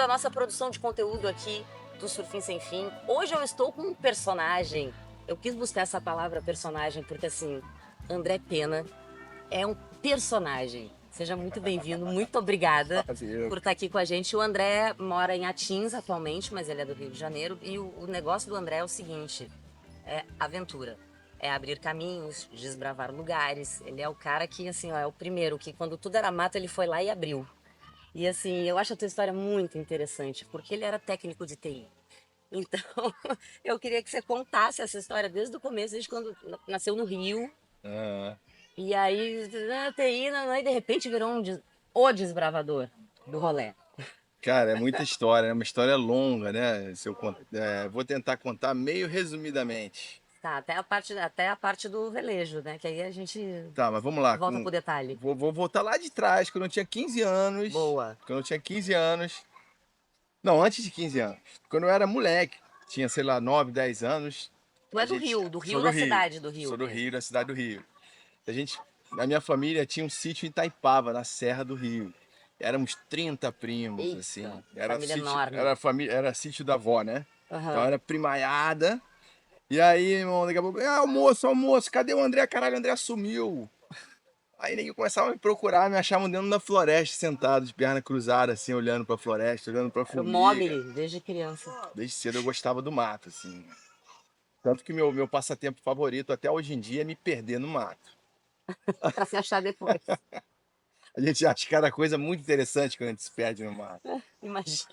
a nossa produção de conteúdo aqui do Surfing Sem Fim. Hoje eu estou com um personagem. Eu quis buscar essa palavra personagem porque, assim, André Pena é um personagem. Seja muito bem-vindo, muito obrigada por estar aqui com a gente. O André mora em Atins atualmente, mas ele é do Rio de Janeiro. E o negócio do André é o seguinte, é aventura. É abrir caminhos, desbravar lugares. Ele é o cara que, assim, ó, é o primeiro que quando tudo era mato ele foi lá e abriu. E assim, eu acho a tua história muito interessante, porque ele era técnico de TI. Então, eu queria que você contasse essa história desde o começo, desde quando nasceu no Rio. Ah, E aí, TI, e de repente virou o desbravador do rolê. cara, é muita história, é uma história longa, né? Se eu, vou tentar contar meio resumidamente. Tá, até a parte do velejo, né? Que aí a gente Tá, mas vamos lá. volta pro detalhe. Vou voltar lá de trás, quando eu tinha 15 anos. Boa. Quando eu tinha 15 anos. Não, antes de 15 anos. Quando eu era moleque, tinha, sei lá, 9, 10 anos. Tu A é gente. Do Sou Rio do da Rio. cidade do Rio Sou do mesmo. Rio, da cidade do Rio. A minha família tinha um sítio em Itaipava, na Serra do Rio. Éramos 30 primos, assim. Eita, família enorme. Era sítio da avó, né? Então Aham. era primaiada. E aí, irmão, daqui a pouco, almoço, almoço, cadê o André? Caralho, o André sumiu. Aí ninguém começava a me procurar, me achavam dentro da floresta, sentado, de perna cruzada, assim, olhando pra floresta, olhando pra Era o formiga. Mogli, desde criança. Desde cedo eu gostava do mato, assim. Tanto que meu passatempo favorito até hoje em dia é me perder no mato. Pra se achar depois. A gente acha cada coisa muito interessante quando a gente se perde no mato. Imagina.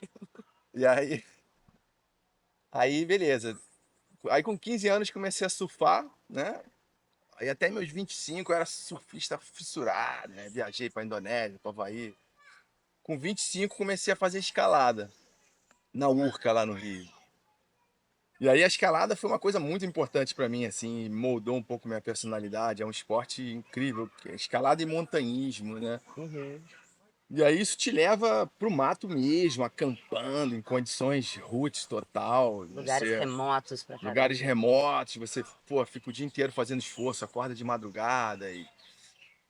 E aí beleza. Aí com 15 anos comecei a surfar, né? Aí até meus 25 eu era surfista fissurado, né? Viajei pra Indonésia, pra Havaí. Com 25 comecei a fazer escalada na Urca lá no Rio. E aí a escalada foi uma coisa muito importante pra mim, assim, moldou um pouco minha personalidade. É um esporte incrível, que é escalada e montanhismo, né? Uhum. E aí isso te leva pro mato mesmo, acampando em condições roots total. Lugares Você remotos pra lugares caramba. remotos, você, pô, fica o dia inteiro fazendo esforço, acorda de madrugada e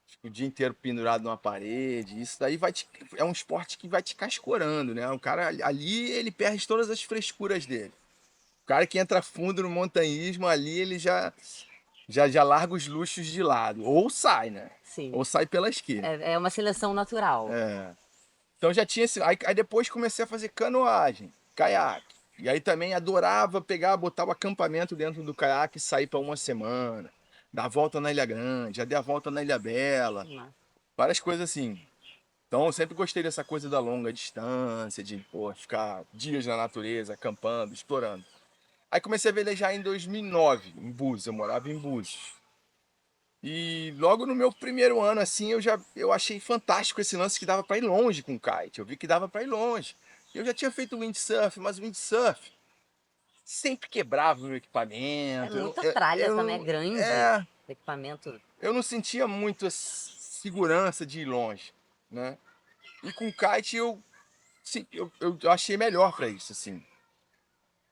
fica o dia inteiro pendurado numa parede. Isso daí é um esporte que vai te cascorando, né? O cara ali, ele perde todas as frescuras dele. O cara que entra fundo no montanhismo ali, ele já larga os luxos de lado. Ou sai, né? Sim. Ou sai pela esquerda. É uma seleção natural. É. Então já tinha esse. Aí depois comecei a fazer canoagem, caiaque. E aí também adorava pegar, botar o acampamento dentro do caiaque e sair para uma semana. Dar a volta na Ilha Grande, já dei a volta na Ilha Bela. Mas, Várias coisas assim. Então eu sempre gostei dessa coisa da longa distância, de pô, ficar dias na natureza, acampando, explorando. Aí comecei a velejar em 2009, em Búzios. Eu morava em Búzios. E logo no meu primeiro ano, assim, eu achei fantástico esse lance que dava para ir longe com o kite. Eu vi que dava para ir longe. Eu já tinha feito windsurf, mas windsurf sempre quebrava o meu é equipamento. muita tralha também, é grande É, o equipamento. eu não sentia muito a segurança de ir longe, né? E com o kite sim, eu achei melhor para isso, assim.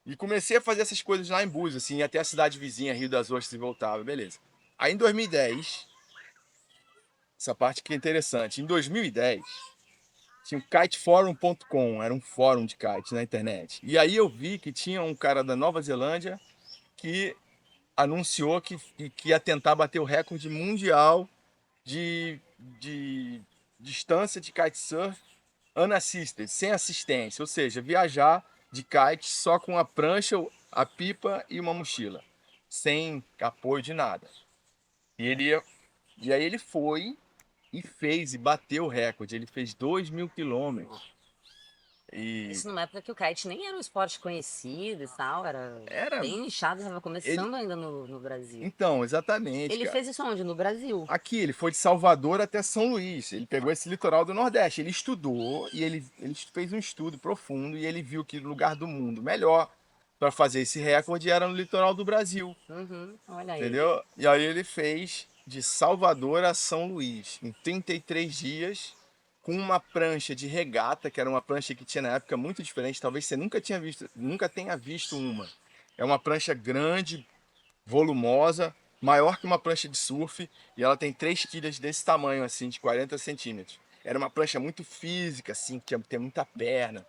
E comecei a fazer essas coisas lá em Búzios, assim, até a cidade vizinha, Rio das Ostras e voltava, beleza. Aí em 2010, essa parte que é interessante, em 2010 tinha o kiteforum.com, era um fórum de kite na internet. E aí eu vi que tinha um cara da Nova Zelândia que anunciou que ia tentar bater o recorde mundial de distância de kitesurf unassisted, sem assistência, ou seja, viajar de kite só com a prancha, a pipa e uma mochila, sem apoio de nada. E ele ia, e aí ele foi e fez e bateu o recorde. Ele fez 2.000 quilômetros. E Isso numa época que o kite nem era um esporte conhecido e tal, era era bem nichado, estava ele. começando ainda no Brasil. Então, exatamente, Ele cara. fez isso onde? No Brasil. Aqui, ele foi de Salvador até São Luís. Ele pegou esse litoral do Nordeste. Ele estudou e ele fez um estudo profundo e ele viu que o lugar do mundo melhor para fazer esse recorde era no litoral do Brasil, Uhum, olha aí. entendeu? E aí ele fez de Salvador a São Luís em 33 dias com uma prancha de regata, que era uma prancha que tinha na época muito diferente, talvez você nunca tenha visto uma. É uma prancha grande, volumosa, maior que uma prancha de surf, e ela tem três quilhas desse tamanho, assim, de 40 centímetros. Era uma prancha muito física, assim, que tinha muita perna.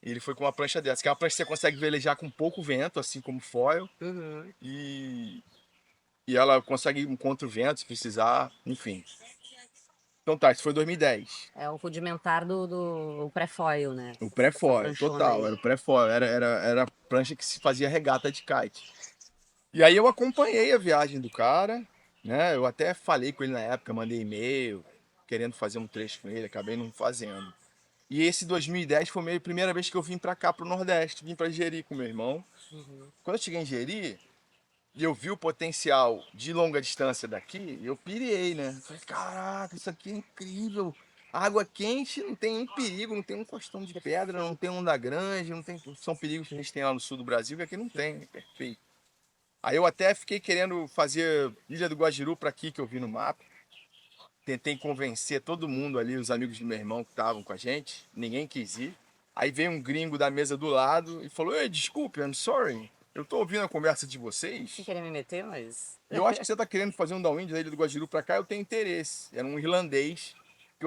E ele foi com uma prancha dessa, que é uma prancha que você consegue velejar com pouco vento, assim como foil, Uhum. e, e ela consegue ir contra o vento se precisar, enfim. Então tá, isso foi 2010. É o rudimentar do pré-foil, né? O Essa pré-foil, pranchona total, aí. era o pré-foil, era a prancha que se fazia regata de kite. E aí eu acompanhei a viagem do cara, né? Eu até falei com ele na época, mandei e-mail, querendo fazer um trecho com ele, acabei não fazendo. E esse 2010 foi a primeira vez que eu vim pra cá, pro Nordeste, vim pra Jeri com meu irmão. Uhum. Quando eu cheguei em Jeri, e eu vi o potencial de longa distância daqui, eu pirei, né? Falei, caraca, isso aqui é incrível. Água quente, não tem um perigo, não tem um costão de pedra, não tem onda grande, não tem. São perigos que a gente tem lá no sul do Brasil, que aqui não tem, é perfeito. Aí eu até fiquei querendo fazer Ilha do Guajiru para aqui, que eu vi no mapa. Tentei convencer todo mundo ali, os amigos do meu irmão que estavam com a gente. Ninguém quis ir. Aí veio um gringo da mesa do lado e falou: Ei, desculpe, I'm sorry. Eu tô ouvindo a conversa de Sem vocês. querer me meter, mas. E eu acho que você tá querendo fazer um downwind da Ilha do Guajiru para cá, eu tenho interesse. Era um irlandês, que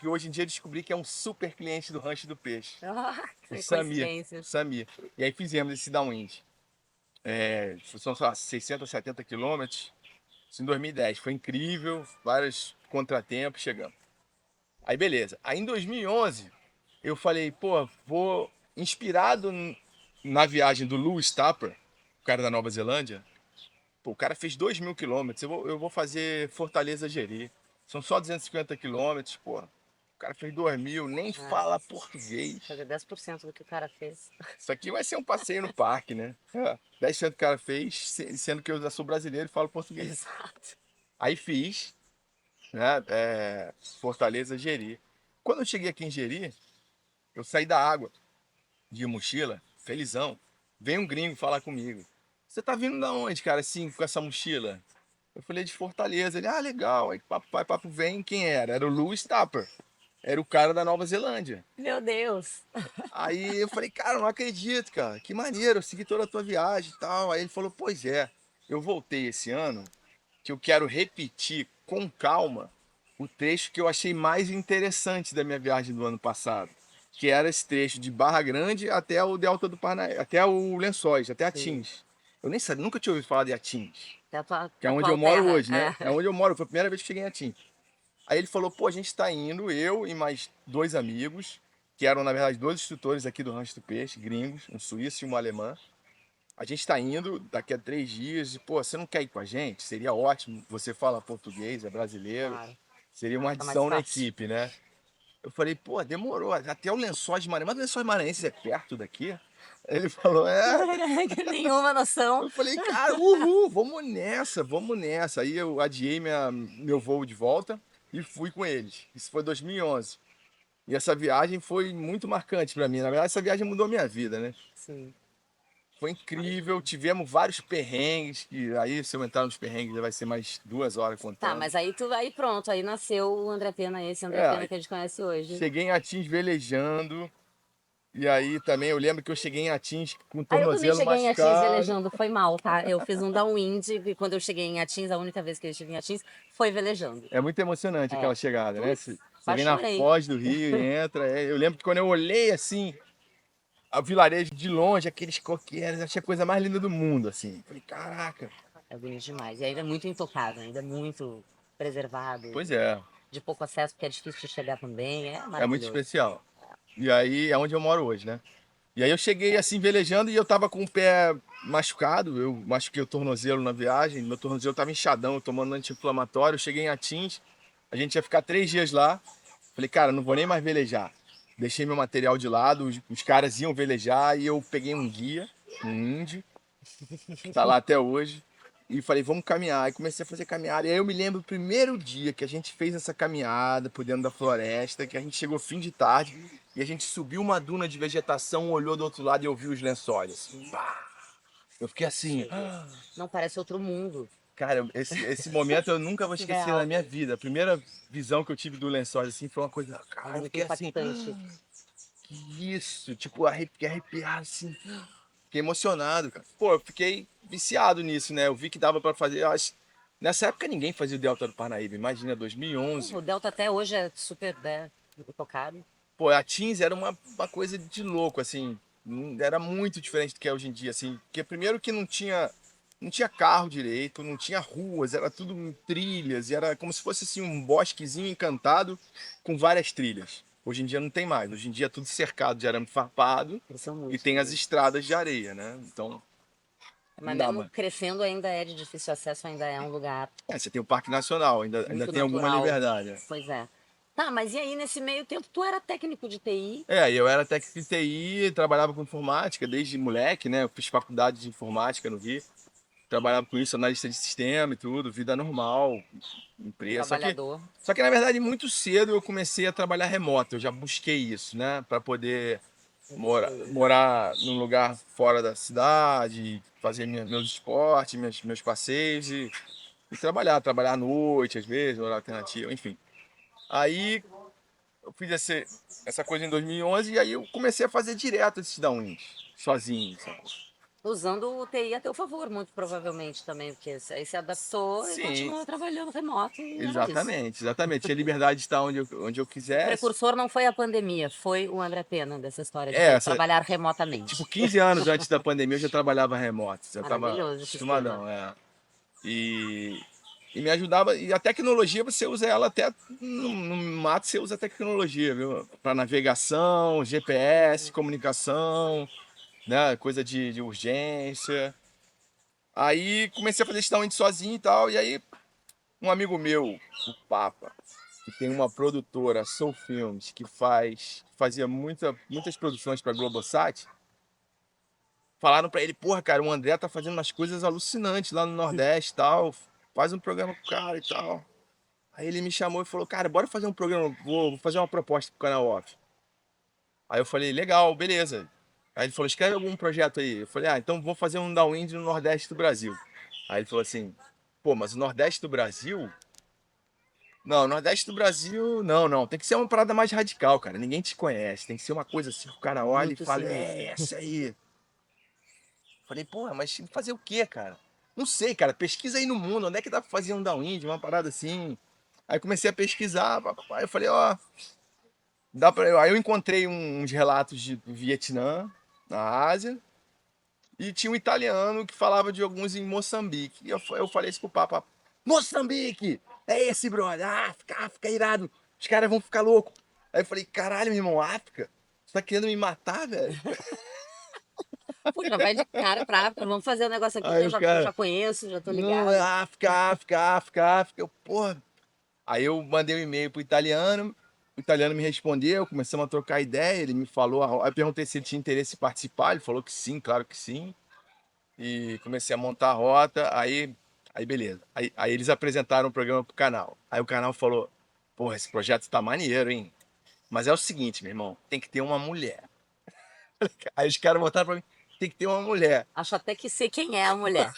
hoje em dia eu descobri que é um super cliente do Rancho do Peixe. Ah, O que Samir. coincidência. Samir. E aí fizemos esse downwind. São só 600, 70 quilômetros. Isso em 2010. Foi incrível, vários contratempos, chegamos. Aí beleza. Aí em 2011, eu falei, pô, vou inspirado na viagem do Lewis Tapper, o cara da Nova Zelândia. Pô, o cara fez 2.000 quilômetros, eu vou fazer Fortaleza Jeri. São só 250 quilômetros, pô. O cara fez 2.000, nem É, fala português. fazer 10% do que o cara fez. Isso aqui vai ser um passeio no parque, né? 10% que o cara fez, sendo que eu já sou brasileiro e falo português. Exato. Aí fiz, né? Fortaleza, Jeri. Quando eu cheguei aqui em Jeri, eu saí da água de mochila, felizão. Vem um gringo falar comigo. Você tá vindo da onde, cara, assim, com essa mochila? Eu falei de Fortaleza. Ele, legal. Aí papo vai, papo vem. Quem era? Era o Lewis Tapper. Era o cara da Nova Zelândia. Meu Deus. Aí eu falei, cara, não acredito, cara. Que maneiro, eu segui toda a tua viagem e tal. Aí ele falou, pois é, eu voltei esse ano, que eu quero repetir com calma o trecho que eu achei mais interessante da minha viagem do ano passado. Que era esse trecho de Barra Grande até o Delta do Parnaíba, até o Lençóis, até Sim. Atins. Eu nem sabia, nunca tinha ouvido falar de Atins, É a tua que é onde eu atual moro terra. hoje, né? É onde eu moro, foi a primeira vez que cheguei em Atins. Aí ele falou, pô, a gente tá indo, eu e mais dois amigos, que eram, na verdade, dois instrutores aqui do Rancho do Peixe, gringos, um suíço e uma alemã. A gente tá indo daqui a 3 dias e, pô, você não quer ir com a gente? Seria ótimo, você fala português, é brasileiro, Claro. seria uma Fica mais adição na fácil. equipe, né? Eu falei, pô, demorou, até o Lençóis de Maranhão, mas o Lençóis Maranhenses é perto daqui? Ele falou, é. Nenhuma noção. Eu falei, cara, uhul, vamos nessa, vamos nessa. Aí eu adiei meu voo de volta e fui com eles. Isso foi 2011. E essa viagem foi muito marcante para mim. Na verdade, essa viagem mudou minha vida, né? Sim. Foi incrível, tivemos vários perrengues, que aí se eu entrar nos perrengues vai ser mais 2 horas Tá, contando. mas aí pronto, aí nasceu o André Pena, esse André Pena É, que a gente conhece hoje. cheguei em Atins velejando, e aí também eu lembro que eu cheguei em Atins com o Aí eu também tornozelo cheguei em Atins machucado. velejando, foi mal, tá? Eu fiz um downwind e quando eu cheguei em Atins, a única vez que eu estive em Atins foi velejando. É muito emocionante É. aquela chegada, né? Putz, Você quase vem na chorei. foz do rio e entra. Eu lembro que quando eu olhei assim, o vilarejo de longe, aqueles coqueiros, achei a coisa mais linda do mundo, assim. Falei, caraca. É bonito demais. E ainda é muito intocado, ainda é muito preservado, Pois é, de pouco acesso, porque é difícil de chegar também. É é muito maravilhoso. especial. E aí é onde eu moro hoje, né? E aí eu cheguei assim velejando e eu tava com o pé machucado, eu machuquei o tornozelo na viagem, meu tornozelo tava inchadão, eu tomando anti-inflamatório, eu cheguei em Atins, a gente ia ficar 3 dias lá. Falei, cara, não vou nem mais velejar. Deixei meu material de lado, os caras iam velejar e eu peguei um guia, um índio, que tá lá até hoje, e falei, vamos caminhar. Aí comecei a fazer caminhada. E aí eu me lembro do primeiro dia que a gente fez essa caminhada por dentro da floresta, que a gente chegou fim de tarde e a gente subiu uma duna de vegetação, olhou do outro lado e eu vi os lençóis. Assim, pá. Eu fiquei assim, Não parece outro mundo. cara, esse momento eu nunca vou esquecer na Surreal. minha vida. A primeira visão que eu tive do lençóis assim foi uma coisa, É cara, eu muito fiquei assim, impactante. que isso? Tipo, fiquei arrepiado assim. Fiquei emocionado, cara. Pô, eu fiquei viciado nisso, né? Eu vi que dava pra fazer. Nessa época ninguém fazia o Delta do Parnaíba. Imagina, 2011. O Delta até hoje é super, né, tocado. Pô, a Teams era uma coisa de louco, assim. Era muito diferente do que é hoje em dia, assim. Porque primeiro que não tinha carro direito, não tinha ruas, era tudo em trilhas, e era como se fosse assim um bosquezinho encantado com várias trilhas. Hoje em dia não tem mais. Hoje em dia é tudo cercado de arame farpado Cresceu e muito tem as também. estradas de areia, né? Então, Mas não dá mesmo mais. crescendo ainda é de difícil acesso, ainda é um lugar É, você tem o Parque Nacional, ainda muito tem alguma natural. liberdade. É. Pois é. Tá, mas e aí nesse meio tempo tu era técnico de TI? É, eu era técnico de TI, trabalhava com informática desde moleque, né? Eu fiz faculdade de informática no Rio. Trabalhava com isso, analista de sistema e tudo, vida normal, empresa. Trabalhador. Só que na verdade, muito cedo eu comecei a trabalhar remoto. Eu já busquei isso, né? Para poder morar num lugar fora da cidade, fazer meus esportes, meus passeios e trabalhar à noite, às vezes, hora alternativa, enfim. Aí eu fiz essa coisa em 2011 e aí eu comecei a fazer direto esses downings, sozinho, sabe? Usando o TI a teu favor, muito provavelmente também, porque aí se adaptou e Sim, continuou trabalhando remoto e era isso. exatamente, exatamente. Tinha liberdade de estar onde eu O quisesse. precursor não foi a pandemia, foi o André Pena dessa história de É, trabalhar tipo, remotamente. 15 anos antes da pandemia eu já trabalhava remoto, já estava Maravilhoso esse esquema. acostumadão, é. E, e me ajudava, e a tecnologia você usa ela até no mato, você usa a tecnologia, viu? Para navegação, GPS, comunicação, né? Coisa de urgência. Aí comecei a fazer esse downwind sozinho e tal, e aí um amigo meu, o Papa, que tem uma produtora, Soul Films, que fazia muitas produções para Globosat, falaram para ele, porra, cara, o André tá fazendo umas coisas alucinantes lá no Nordeste e tal, faz um programa com o cara e tal. Aí ele me chamou e falou, cara, bora fazer um programa, vou fazer uma proposta pro canal Off. Aí eu falei, legal, beleza. Aí ele falou, escreve algum projeto aí. Eu falei, então vou fazer um downwind no Nordeste do Brasil. Aí ele falou assim, pô, mas o Nordeste do Brasil? Não, Nordeste do Brasil, não. Tem que ser uma parada mais radical, cara. Ninguém te conhece. Tem que ser uma coisa assim que o cara olha e Muito fala, sinistro. é essa aí. Falei, porra, mas fazer o quê, cara? Não sei, cara. Pesquisa aí no mundo. Onde é que dá pra fazer um downwind, uma parada assim? Aí comecei a pesquisar, papapá, eu falei, ó, dá pra. Aí eu encontrei uns relatos do Vietnã, na Ásia, e tinha um italiano que falava de alguns em Moçambique. E eu falei isso pro Papa, Moçambique! É esse, brother! África, irado! Os caras vão ficar loucos. Aí eu falei, caralho, meu irmão, África? Você tá querendo me matar, velho? Pô, já vai de cara pra África, vamos fazer o negócio aqui que Aí eu o já, eu cara, já conheço, já tô não, é ligado. África. Eu, porra. Aí eu mandei um e-mail pro italiano, o italiano me respondeu, começamos a trocar ideia, ele me falou, aí eu perguntei se ele tinha interesse em participar, ele falou que sim, claro que sim. E comecei a montar a rota, aí beleza. Aí eles apresentaram o programa pro canal. Aí o canal falou, porra, esse projeto tá maneiro, hein? Mas é o seguinte, meu irmão, tem que ter uma mulher. Aí os caras botaram pra mim, tem que ter uma mulher. Acho até que sei quem é a mulher.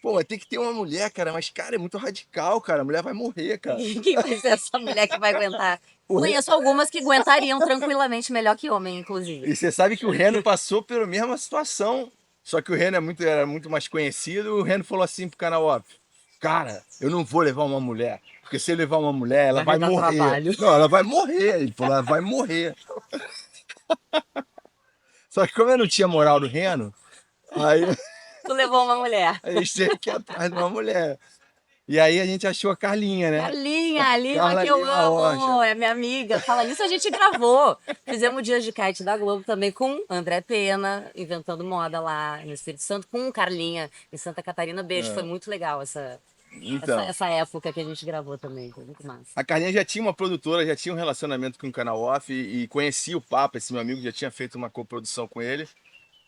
Pô, mas tem que ter uma mulher, cara, mas, cara, é muito radical, cara, a mulher vai morrer, cara. Quem vai ser essa mulher que vai aguentar? O Re- Conheço algumas que aguentariam tranquilamente melhor que homem, inclusive. E você sabe que o Reno passou pela mesma situação, só que o Reno era muito mais conhecido, o Reno falou assim pro canal, ó, cara, eu não vou levar uma mulher, porque se eu levar uma mulher, ela Vai vai dar morrer. trabalho. Não, ela vai morrer. Ele falou, ela vai morrer. Só que como eu não tinha moral no Reno, aí Tu levou uma mulher. a gente teve que ir atrás de uma mulher. E aí a gente achou a Carlinha, né? Carlinha Lima, Carla que eu Lima Rocha. amo, é minha amiga. Fala nisso, a gente gravou. Fizemos Dias de Kite da Globo também com André Pena, inventando moda lá no Espírito Santo, com Carlinha em Santa Catarina. Beijo, foi É, muito legal essa, essa, então, essa época que a gente gravou também. Foi muito massa. a Carlinha já tinha uma produtora, já tinha um relacionamento com o canal Off e conhecia o Papa, esse meu amigo, já tinha feito uma coprodução com ele.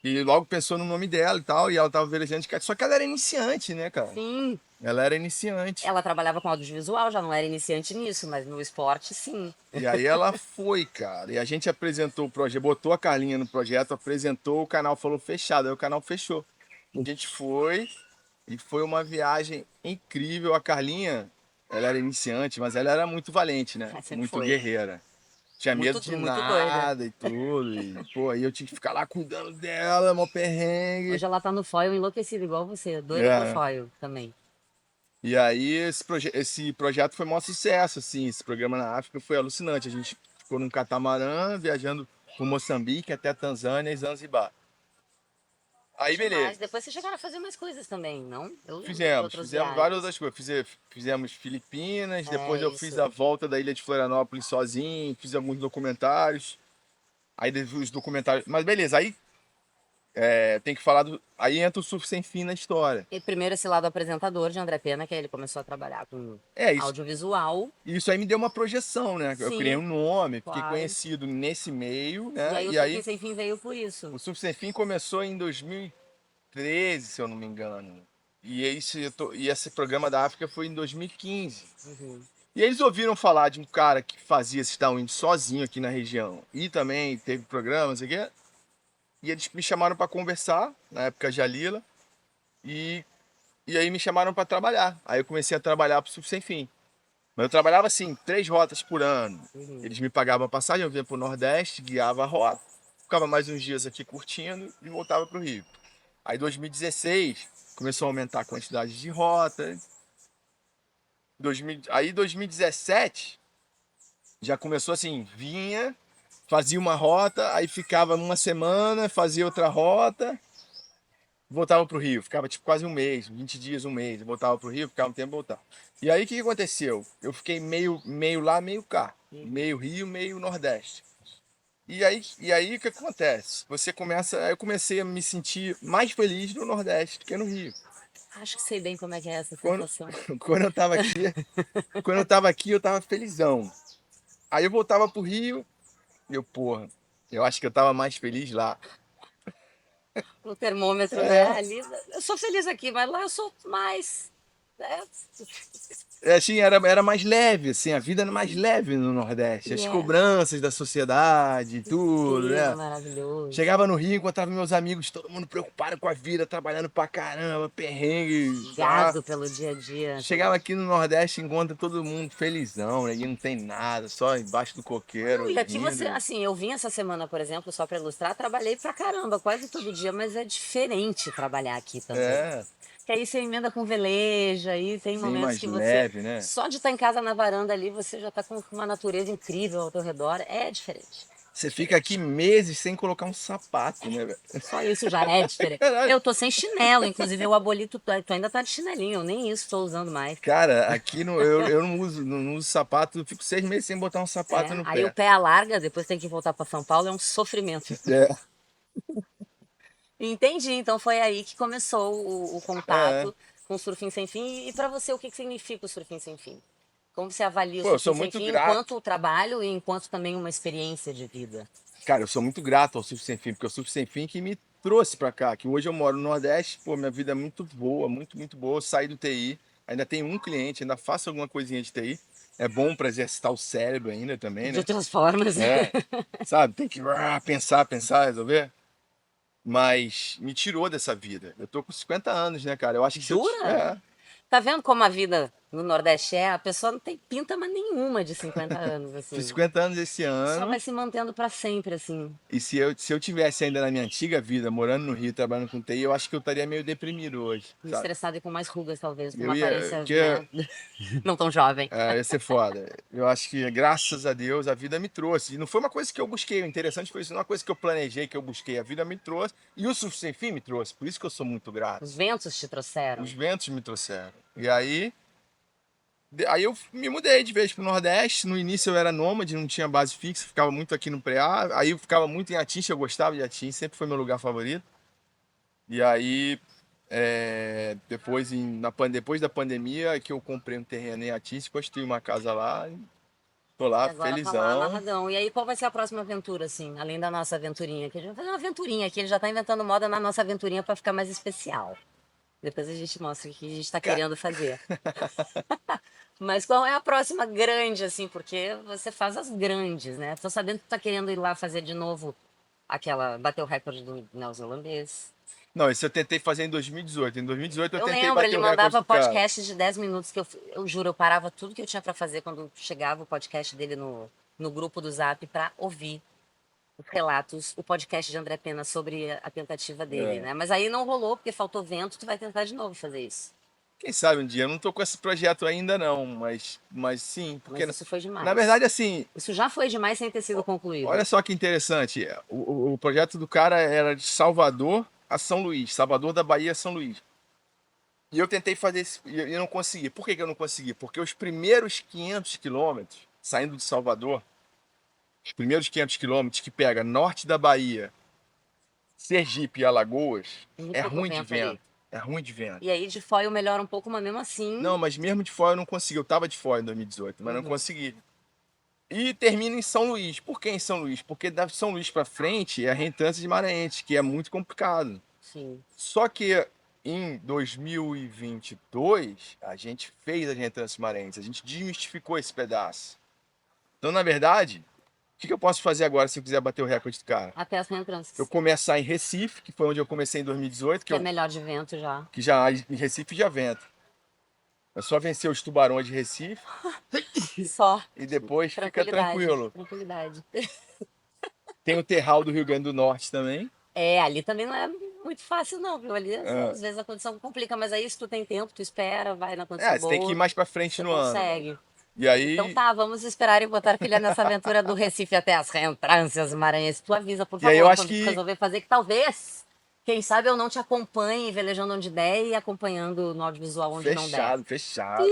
E logo pensou no nome dela e tal, e ela tava velejando de kite. Só que ela era iniciante, né, cara? Sim, Ela era iniciante. ela trabalhava com audiovisual, já não era iniciante nisso, mas no esporte, sim. E aí ela foi, cara. E a gente apresentou o projeto, botou a Carlinha no projeto, apresentou, o canal falou fechado, aí o canal fechou. A gente foi e foi uma viagem incrível. A Carlinha, ela era iniciante, mas ela era muito valente, né? Mas sempre Muito foi. guerreira. Tinha medo Muito, de muito doida. nada e tudo. E, pô, aí eu tinha que ficar lá cuidando dela, mó perrengue. Hoje ela tá no foil enlouquecida, igual você, doida por É. foil também. E aí esse projeto foi um maior sucesso, assim, esse programa na África foi alucinante. A gente ficou num catamarã, viajando por Moçambique até Tanzânia e Zanzibar. Aí, Demais. beleza. Depois vocês chegaram a fazer mais coisas também, não? Eu lembro de Fizemos, outras fizemos várias viagens. outras coisas. Fizemos Filipinas, depois É eu fiz isso. a volta da ilha de Florianópolis sozinho, fiz alguns documentários. Aí os documentários. Mas beleza, aí tem que falar do. Aí entra o Surf Sem Fim na história. E primeiro esse lado apresentador de André Pena, que aí ele começou a trabalhar com É, audiovisual. isso aí me deu uma projeção, né? Eu criei um Sim, nome, fiquei claro. conhecido nesse meio, E né? aí o E Surfing aí Sem Fim veio por isso. o Surf Sem Fim começou em 2013, se eu não me engano. E esse programa da África foi em 2015. Uhum. E eles ouviram falar de um cara que fazia esse downwind sozinho aqui na região. E também teve programas aqui. E eles me chamaram para conversar, na época Jalila. E, e aí me chamaram para trabalhar. Aí eu comecei a trabalhar pro Surf Sem Fim. Mas eu trabalhava assim, 3 rotas por ano. Uhum. Eles me pagavam a passagem, eu vinha pro Nordeste, guiava a rota, ficava mais uns dias aqui curtindo e voltava pro Rio. Aí 2016 começou a aumentar a quantidade de rotas. Aí 2017 já começou assim, vinha, fazia uma rota, aí ficava uma semana, fazia outra rota, voltava pro Rio. Ficava tipo quase um mês, 20 dias, um mês. Voltava pro Rio, ficava um tempo, voltava. E aí o que aconteceu? Eu fiquei meio lá, meio cá. Meio Rio, meio Nordeste. E aí o que acontece? Eu comecei a me sentir mais feliz no Nordeste do que no Rio. Acho que sei bem como é que é essa Quando, sensação. quando eu tava aqui, quando eu tava aqui, eu tava felizão. Aí eu voltava pro Rio, e porra, eu acho que eu tava mais feliz lá. O termômetro, né? É, Ali, eu sou feliz aqui, mas lá eu sou mais. É, assim, era mais leve, assim, a vida era mais leve no Nordeste. e As é cobranças da sociedade, tudo, incrível, né? maravilhoso. Chegava no Rio, encontrava meus amigos, todo mundo preocupado com a vida, trabalhando pra caramba, perrengue, tá? Gado pelo dia a dia. Chegava aqui no Nordeste, encontra todo mundo felizão, né? E não tem nada, só embaixo do Não, coqueiro, e aqui você, rindo. assim, eu vim essa semana, por exemplo, só para ilustrar, trabalhei pra caramba, quase todo dia, mas é diferente trabalhar aqui também. É, Que aí você emenda com veleja, aí tem sim, momentos mais que você, leve, né? só de estar em casa na varanda ali, você já tá com uma natureza incrível ao teu redor. É diferente. Você fica aqui Diferente. meses sem colocar um sapato, né, velho? Só isso já é diferente. Eu tô sem chinelo, inclusive eu aboli, tu ainda tá de chinelinho, eu nem isso tô usando mais. Cara, aqui eu não uso sapato, eu fico 6 meses sem botar um sapato É, no aí o pé. pé alarga, depois tem que voltar para São Paulo, é um sofrimento. É, Entendi, então foi aí que começou o é. contato com o Surfing Sem Fim. E para você, o que que significa o Surfing Sem Fim? Como você avalia o Pô, eu Surfing sou Sem muito Fim grato. enquanto trabalho e enquanto também uma experiência de vida? Cara, eu sou muito grato ao Surf Sem Fim, porque é o Surf Sem Fim que me trouxe pra cá, que hoje eu moro no Nordeste, pô, minha vida é muito boa, muito, muito boa. Eu saí do TI, ainda tenho um cliente, ainda faço alguma coisinha de TI. É bom pra exercitar o cérebro ainda também, De né? outras formas. É, sabe? Tem que pensar, resolver. Mas me tirou dessa vida. Eu tô com 50 anos, né, cara? Eu acho que se eu. Jura? Tá vendo como a vida no Nordeste é? A pessoa não tem pinta mais nenhuma de 50 anos, Fiz assim. 50 anos esse Só ano. vai se mantendo para sempre, assim. E se eu tivesse ainda na minha antiga vida, morando no Rio, trabalhando com TI, eu acho que eu estaria meio deprimido hoje, sabe? Estressado e com mais rugas, talvez, com Eu uma ia. aparência, Que, né? Não tão jovem. ia ser foda. Eu acho que, graças a Deus, a vida me trouxe. E não foi uma coisa que eu busquei. O interessante foi isso, não é uma coisa que eu planejei, que eu busquei. A vida me trouxe. E o Surf Sem Fim me trouxe. Por isso que eu sou muito grato. Os ventos te Os trouxeram. ventos me trouxeram. E aí eu me mudei de vez pro Nordeste. No início eu era nômade, não tinha base fixa, ficava muito aqui no Preá. Aí eu ficava muito em Atins, eu gostava de Atins, sempre foi meu lugar favorito. E aí, depois da pandemia, que eu comprei um terreno em Atins, construí uma casa lá, e tô E lá agora tá lá felizão. amarradão. E aí, qual vai ser a próxima aventura, assim? Além da nossa aventurinha aqui. A gente vai fazer uma aventurinha aqui. Ele já tá inventando moda na nossa aventurinha pra ficar mais especial. Depois a gente mostra o que a gente tá Ca- querendo fazer. Mas qual é a próxima grande, assim? Porque você faz as grandes, né? Tô sabendo que tu tá querendo ir lá fazer de novo bater o recorde do neozelandês. Não, isso eu tentei fazer em 2018. Em 2018 eu Eu tentei lembro, ele bater o recorde mandava do cara. podcasts de 10 minutos que eu juro, eu parava tudo que eu tinha pra fazer quando chegava o podcast dele no grupo do Zap pra ouvir os relatos, o podcast de André Pena sobre a tentativa dele, É. né? Mas aí não rolou porque faltou vento, tu vai tentar de novo fazer isso. Quem sabe um dia, eu não tô com esse projeto ainda não, mas sim, porque Mas isso foi na demais. verdade assim, Isso já foi demais sem ter sido olha concluído. só que interessante, o projeto do cara era de Salvador a São Luís, Salvador da Bahia a São Luís. E eu tentei fazer isso e eu não consegui. Por que que eu não consegui? Porque os primeiros 500 quilômetros, saindo de Salvador, os primeiros 500 quilômetros que pega norte da Bahia, Sergipe e Alagoas, Muito é pouco ruim de vento ali. vento. É ruim de vento. E aí de foil melhora um pouco, mas mesmo assim. Não, mas mesmo de fora eu não consegui. Eu tava de fora em 2018, mas não Uhum, consegui. E termina em São Luís. Por que em São Luís? Porque da São Luís para frente é a reentrância de Maranhense, que é muito complicado. sim. Só que em 2022 a gente fez a reentrância de Maranhense, a gente desmistificou esse pedaço. Então, na verdade, o que eu posso fazer agora se eu quiser bater o recorde do cara? Até as Eu reentrâncias. começar em Recife, que foi onde eu comecei em 2018, Que é melhor de vento já. que já em Recife já vento. É só vencer os tubarões de Recife Só. e depois fica Tranquilidade. tranquilo. Tranquilidade. Tem o Terral do Rio Grande do Norte também. É, ali também não é muito fácil, não, viu? Ali Ah, às vezes a condição complica, mas aí se tu tem tempo, tu espera, vai na condição você tem que ir boa, mais pra frente você no ano. consegue. E Então aí, tá, vamos esperar e botar filha nessa aventura do Recife até as reentrâncias maranhenses. Tu avisa, por e aí eu favor, acho quando tu que resolver fazer, que talvez, quem sabe eu não te acompanhe velejando onde der e acompanhando no audiovisual onde não der. fechado, fechado.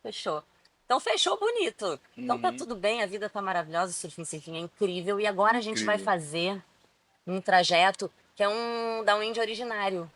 Fechou. Então fechou bonito. Então tá Uhum, tudo bem, a vida tá maravilhosa, o Surfing Sem Fim é incrível. E agora a gente vai incrível. fazer um trajeto que é um downwind originário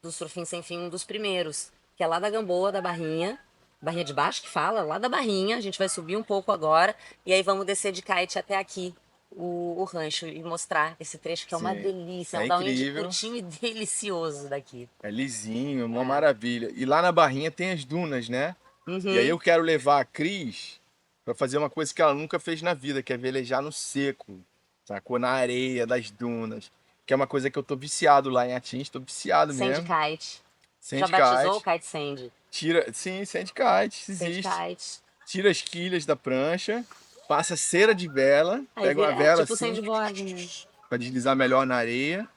do Surfing Sem Fim, um dos primeiros, que é lá da Gamboa, da Barrinha. Barrinha de Baixo que fala, lá da Barrinha. A gente vai subir um pouco agora e aí vamos descer de kite até aqui, o rancho, e mostrar esse trecho que é uma Sim, delícia. É é um downwind incrível. curtinho e delicioso daqui. É lisinho, uma É. maravilha. E lá na Barrinha tem as dunas, né? E aí Uhum. eu quero levar a Cris pra fazer uma coisa que ela nunca fez na vida, que é velejar no seco, sacou? Na areia das dunas. Que é uma coisa que eu tô viciado lá em Atins, tô viciado Sand mesmo. kite. Já Sand batizou o kite. kite sand? Tira, sim, sand kite, Sand existe. kite. Tira as quilhas da prancha, passa cera de vela, Aí pega uma vira, é vela tipo assim, sandboard, né? pra deslizar melhor na areia.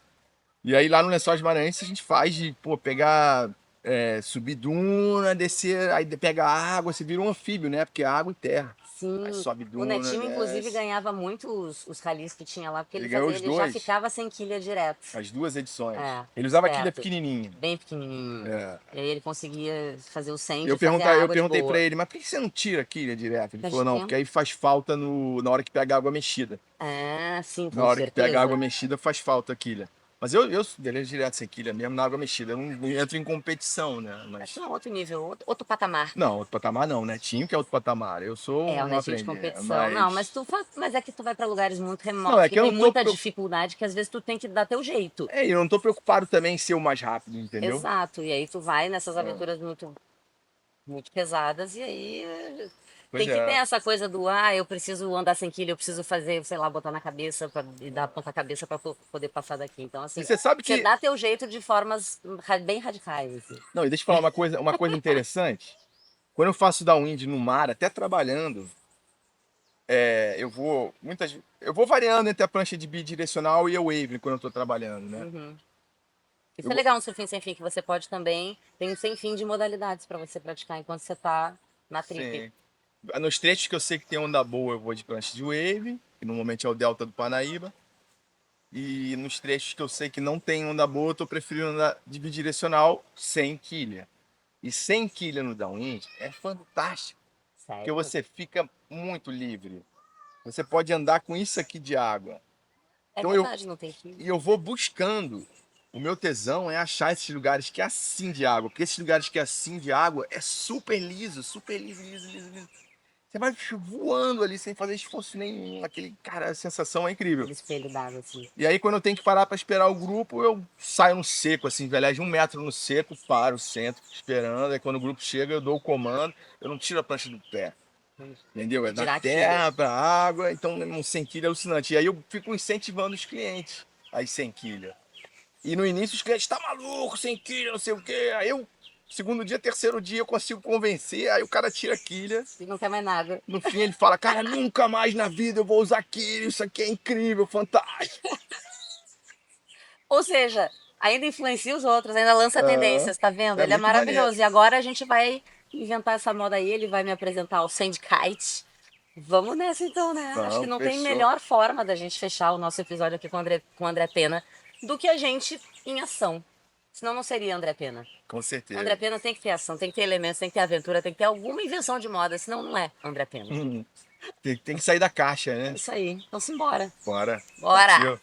E aí lá no Lençóis Maranhenses a gente faz de, pô, pegar, subir duna, descer, aí pega água, você vira um anfíbio, né? Porque é água e terra. Aí Sim. sobe O duna, Netinho, inclusive, desce. ganhava muito os ralis que tinha lá, porque Ele ganhou os ele já dois, ficava sem quilha direto. as duas edições. É, Ele usava quilha esperto. pequenininha. Bem pequenininho. É. E aí ele conseguia fazer o sand Eu e fazer perguntei, a eu água de perguntei pra boa. ele, mas por que você não tira a quilha direto? Ele falou, Perde não, porque tempo. aí faz falta na hora que pega água mexida. Ah, sim, Na com hora que pega água certeza. mexida faz falta a quilha. Mas eu delejo direto sem quilha mesmo na água mexida. Eu não entro em competição, né? Acho que Mas. é um outro nível, outro patamar. Não, outro patamar não, né? Tinha que é outro patamar. Eu sou É, o um netinho de aprendiz. competição. Não, mas Mas. tu faz, mas é que tu vai pra lugares muito Não, remotos, é que que eu tem não tô. muita dificuldade, que às vezes tu tem que dar teu jeito. Eu não tô preocupado também em ser o mais rápido, entendeu? Exato. E aí tu vai nessas É. aventuras muito pesadas e aí Pois tem que ter é. essa coisa do, eu preciso andar sem quilha, eu preciso fazer, sei lá, botar na cabeça e dar a ponta cabeça para poder passar daqui. Então, E assim, você sabe você que. dá teu jeito de formas bem radicais, assim. Não, e deixa eu falar uma coisa interessante. Quando eu faço downwind no mar, até trabalhando, eu vou. Eu vou variando entre a prancha de bidirecional e a wave quando eu tô trabalhando, né? Uhum. Isso Eu é vou- legal no surfing sem fim, que você pode também, tem um sem fim de modalidades para você praticar enquanto você tá na trip. sim. Nos trechos que eu sei que tem onda boa, eu vou de prancha de wave, que normalmente é o delta do Panaíba. E nos trechos que eu sei que não tem onda boa, eu tô preferindo andar de bidirecional sem quilha. E sem quilha no downwind é fantástico, porque Sério? você fica muito livre. Você pode andar com isso aqui de água. É Então eu, verdade, não tem que. e eu vou buscando. O meu tesão é achar esses lugares que é assim de água, porque esses lugares que é assim de água é super liso, liso, liso, liso. Você vai voando ali sem fazer esforço nenhum. Aquele, cara, a sensação é incrível. Aquele espelho d'água, assim. E aí, quando eu tenho que parar para esperar o grupo, eu saio no seco, assim, velejo 1 metro no seco, paro, sento, esperando. Aí, quando o grupo chega, eu dou o comando. Eu não tiro a prancha do pé, entendeu? É De da tirar quilha. terra para água. Então, um sem quilha é alucinante. E aí, eu fico incentivando os clientes aí sem quilha. E no início, os clientes, tá maluco, sem quilha, não sei o quê. Aí, eu, segundo dia, terceiro dia, eu consigo convencer. Aí, o cara tira a quilha. E não quer mais nada. No fim, ele fala: cara, nunca mais na vida eu vou usar quilha. Isso aqui é incrível, fantástico. Ou seja, Ainda influencia os outros, ainda lança tendências, tá vendo? É Ele é muito maravilhoso. maneiro. E agora a gente vai inventar essa moda aí, ele vai me apresentar o Sandkite. Vamos nessa então, né? Acho que Não, não tem fechou. melhor forma da gente fechar o nosso episódio aqui com o André Pena do que a gente em ação. Senão não seria André Pena. Com André certeza. Pena tem que ter ação, tem que ter elementos, tem que ter aventura, tem que ter alguma invenção de moda, senão não é André Pena. Tem que sair da caixa, É né? isso aí. Então simbora. Bora. Bora! Partiu.